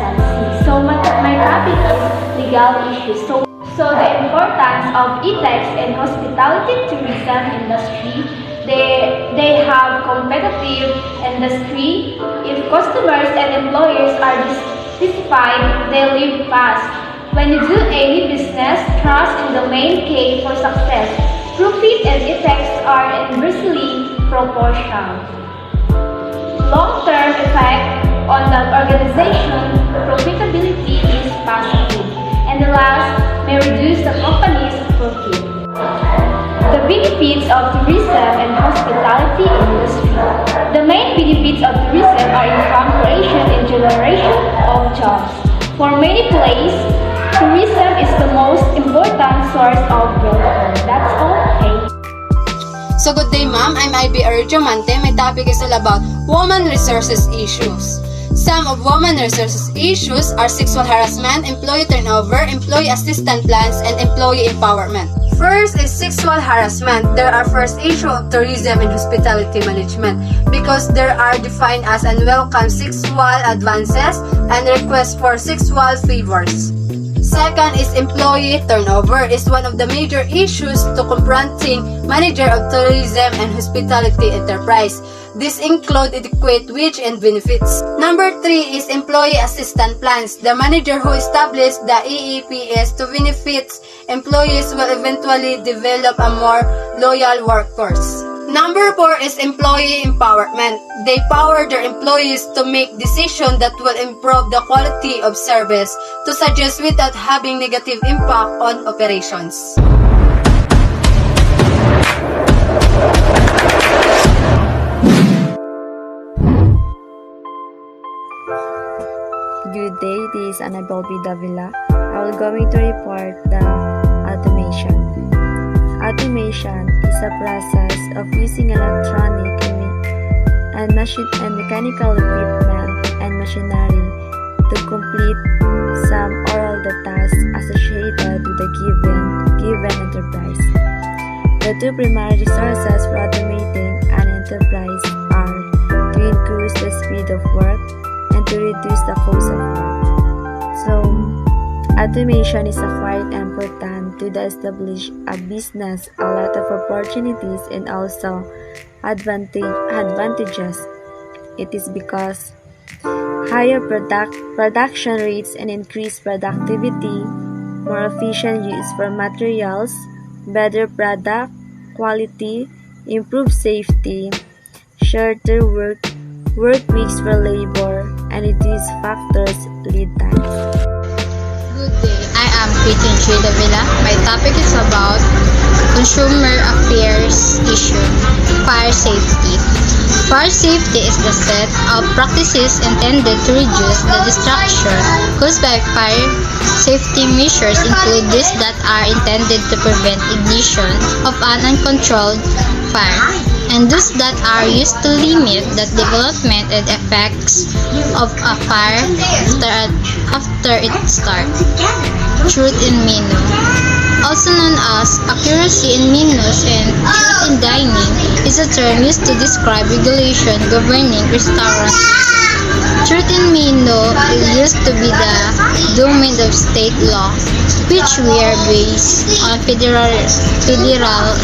So the importance of ethics in hospitality tourism industry, they have competitive industry. If customers and employers are dissatisfied, they leave fast. When you do any business, trust is the main key for success. Profit and ethics are inversely proportional. Long-term effect on the organization, profitability is positive, and the last may reduce the company's profit. The benefits of tourism and hospitality industry. The main benefits of tourism are income creation and generation of jobs. For many places, tourism is the most important source of wealth. That's all. Okay. So good day, ma'am. I'm IB Arjamante. My topic is all about woman resources issues. Some of woman resources issues are sexual harassment, employee turnover, employee assistance plans, and employee empowerment. First is sexual harassment. There are first issue of tourism and hospitality management because there are defined as unwelcome sexual advances and requests for sexual favors. Second is employee turnover is one of the major issues to confronting manager of tourism and hospitality enterprise. This include adequate wage and benefits. Number 3 is employee assistance plans. The manager who established the EAPS to benefit employees will eventually develop a more loyal workforce. Number 4 is employee empowerment. They empower their employees to make decisions that will improve the quality of service to suggest without having negative impact on operations. Good day, this is Annabelle B. Davila. I will going to report the automation. Automation is a process of using electronic and mechanical equipment and machinery to complete some or all the tasks associated with a given enterprise. The two primary sources for automating an enterprise are to increase the speed of work and to reduce the cost of work. So, automation is quite important to establish a business, a lot of opportunities and also advantages. It is because higher production rates and increased productivity, more efficient use for materials, better product quality, improved safety, shorter work weeks for labor, and reduced factors lead times. Good day, I am Christian J. Davila. My topic is about consumer affairs issue, fire safety. Fire safety is the set of practices intended to reduce the destruction caused by fire. Safety measures include these that are intended to prevent ignition of an uncontrolled fire, and those that are used to limit the development and effects of a fire after it starts. Truth in menu, also known as accuracy in menus and truth in dining, is a term used to describe regulation governing restaurants. Truth in menu used to be the domain of state law, which were based on federal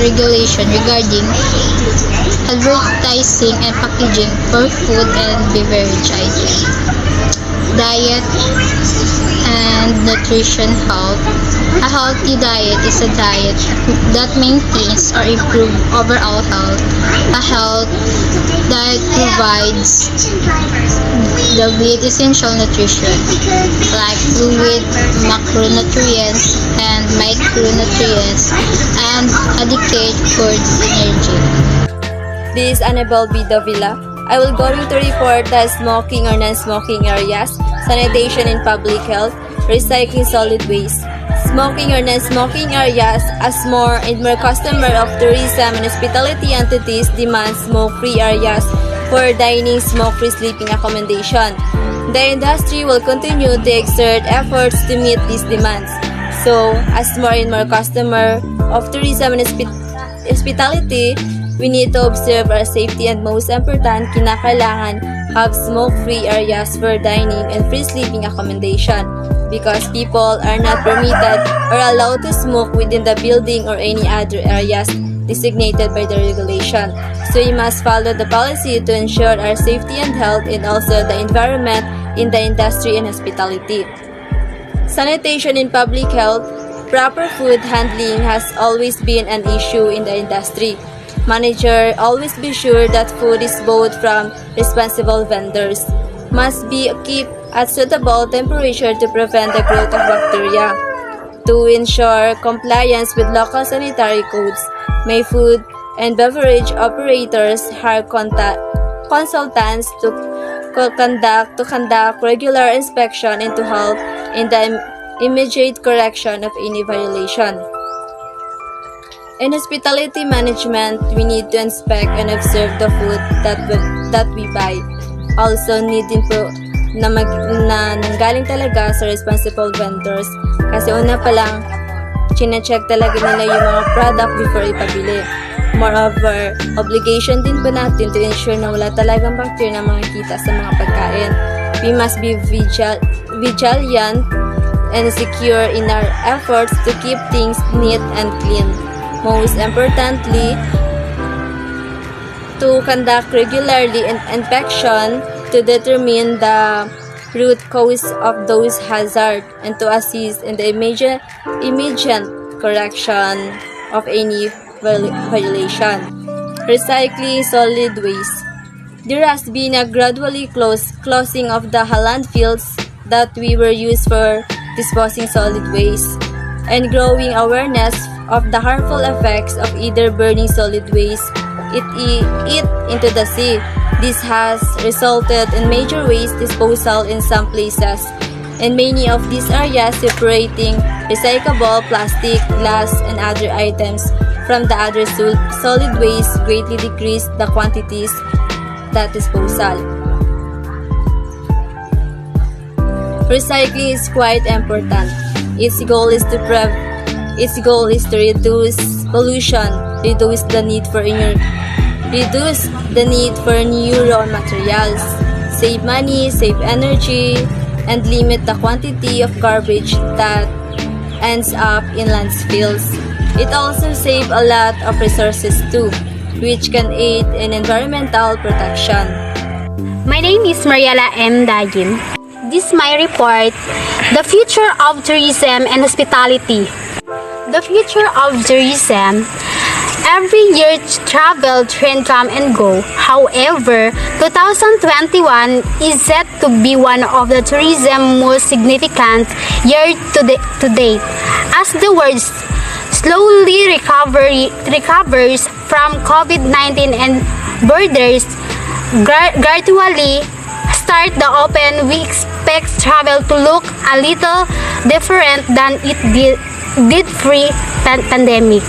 regulation regarding advertising and packaging for food and beverage items. Diet and nutrition health. A healthy diet is a diet that maintains or improves overall health. A health diet provides the with essential nutrition like fluid, macronutrients, and micronutrients, and adequate food energy. This is Annabelle B. Davila. I will going to report the smoking or non-smoking areas, sanitation and public health, recycling solid waste. Smoking or non-smoking areas, as more and more customer of tourism and hospitality entities demand smoke-free areas for dining, smoke-free sleeping accommodation. The industry will continue to exert efforts to meet these demands. So, as more and more customer of tourism and hospitality, we need to observe our safety and most important, kinakailangan have smoke-free areas for dining and free sleeping accommodation because people are not permitted or allowed to smoke within the building or any other areas designated by the regulation. So we must follow the policy to ensure our safety and health and also the environment in the industry and hospitality. Sanitation in public health. Proper food handling has always been an issue in the industry. Manager always be sure that food is bought from responsible vendors. Must be kept at suitable temperature to prevent the growth of bacteria. To ensure compliance with local sanitary codes, may food and beverage operators hire consultants to conduct regular inspection and to help in the immediate correction of any violation. In hospitality management, we need to inspect and observe the food that we buy. Also, needing po na nanggaling talaga sa responsible vendors kasi una pa lang, chine-check talaga nila yung mga product before ipabili. Moreover, obligation din po natin to ensure na wala talagang bacteria na makikita sa mga pagkain. We must be vigilant and secure in our efforts to keep things neat and clean. Most importantly, to conduct regularly an inspection to determine the root cause of those hazards and to assist in the immediate correction of any violation. Recycling solid waste. There has been a gradually closing of the landfills that we were used for disposing solid waste and growing awareness of the harmful effects of either burning solid waste it into the sea. This has resulted in major waste disposal in some places. In many of these areas, separating recyclable plastic, glass, and other items from the other solid waste greatly decrease the quantities that disposal. Recycling is quite important. Its goal is to reduce pollution, reduce the need for new raw materials, save money, save energy, and limit the quantity of garbage that ends up in landfills. It also saves a lot of resources too, which can aid in environmental protection. My name is Mariela M. Dagin. This is my report, The Future of Tourism and Hospitality. The future of tourism. Every year, travel trend come and go. However, 2021 is set to be one of the tourism most significant year to date, as the world slowly recovers from COVID-19 and borders gradually start to open. We expect travel to look a little different than it did pre-pandemic.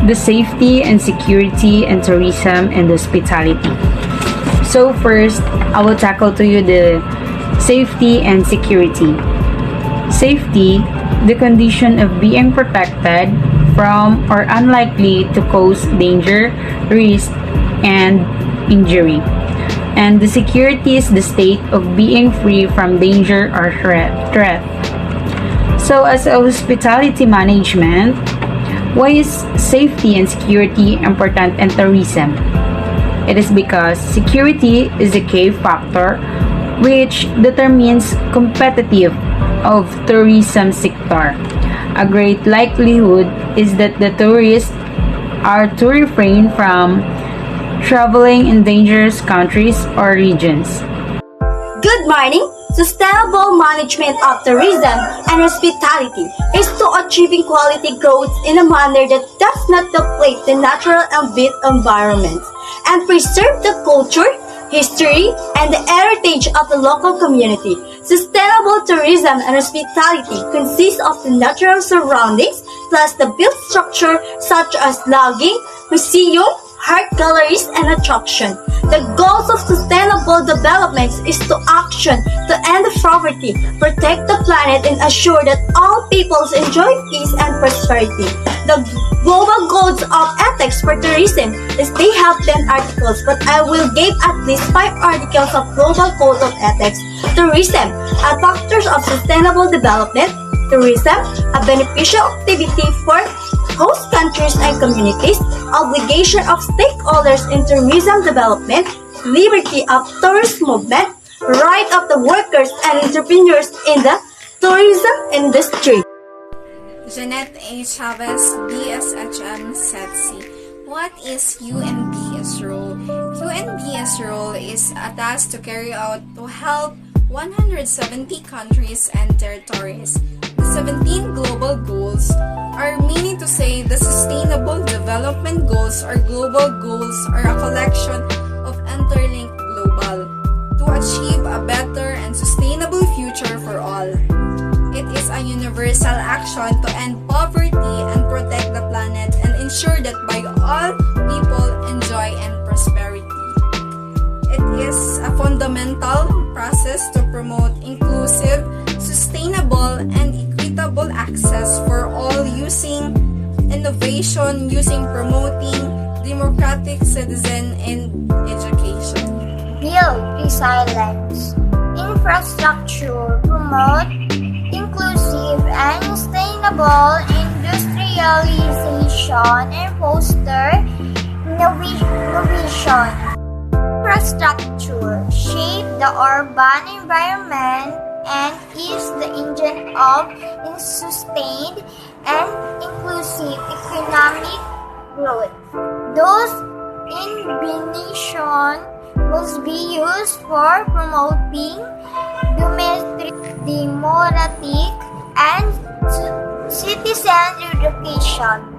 The safety and security in tourism and hospitality. So first, I will tackle to you the safety and security. Safety, the condition of being protected from or unlikely to cause danger, risk, and injury. And the security is the state of being free from danger or threat. So as a hospitality management, why is safety and security important in tourism? It is because security is a key factor which determines competitive of tourism sector. A great likelihood is that the tourists are to refrain from traveling in dangerous countries or regions. Good morning! Sustainable management of tourism and hospitality is to achieving quality growth in a manner that does not deplete the natural and built environment and preserve the culture, history, and the heritage of the local community. Sustainable tourism and hospitality consists of the natural surroundings plus the built structure such as logging, museum, art galleries, and attraction. The goals of sustainable development is to action to end poverty, protect the planet, and assure that all peoples enjoy peace and prosperity. the global codes of ethics for tourism is they have 10 articles, but I will give at least 5 articles of global code of ethics. Tourism, a factors of sustainable development. Tourism, a beneficial activity for host countries and communities. Obligation of stakeholders in tourism development. Liberty of tourist movement. Right of the workers and entrepreneurs in the tourism industry. Jeanette A. Chavez, BSHM-C. What is UNB's role? UNB's role is a task to carry out to help 170 countries and territories. The 17 global goals are meaning to say the Sustainable Development Goals or global goals are a collection of interlinked global to achieve a better and sustainable future for all. It is a universal action to end poverty and protect the planet and ensure that by all people enjoy and prosperity. It is a fundamental process to promote inclusive, sustainable, and equitable access for all using innovation, using promoting democratic citizen and education. Build resilience. Infrastructure. Promote inclusive and sustainable industrialization and foster innovation. Infrastructure. Shape the urban environment and is the engine of sustained and inclusive economic growth. Those innovations must be used for promoting democratic and citizen education.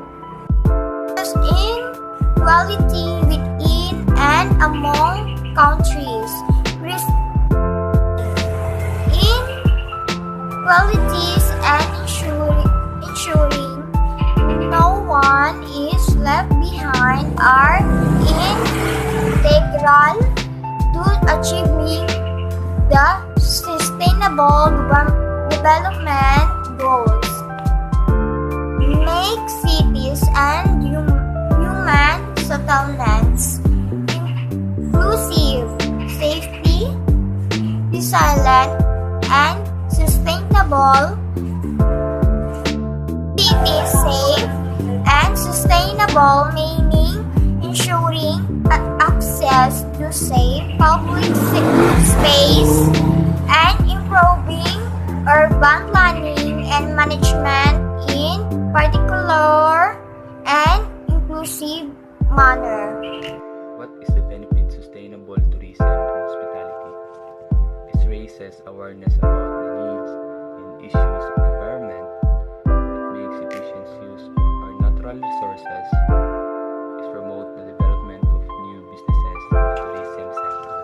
Inequality within and among countries. Inequalities and ensuring no one is left behind are integral to achieving the Sustainable Development Goals. Make cities and human settlements inclusive, safety, resilient, and sustainable. Cities safe and sustainable, meaning ensuring access to safe public space and improving urban planning and management in particular and inclusive manner. What is the benefit sustainable tourism and hospitality? It raises awareness about the needs and issues of the environment. It makes efficient use of our natural resources. It promotes the development of new businesses in the tourism sector.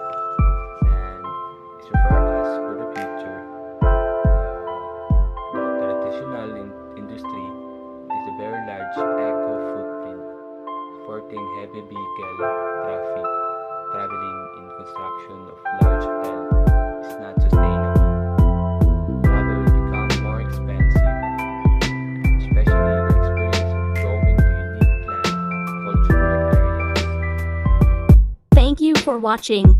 And it prepares us for the future. The traditional industry is a very large eco footprint, supporting heavy vehicle traffic. Traveling in construction of large hotel is not sustainable. Travel will become more expensive, especially the experience of going to unique land cultural areas. Thank you for watching.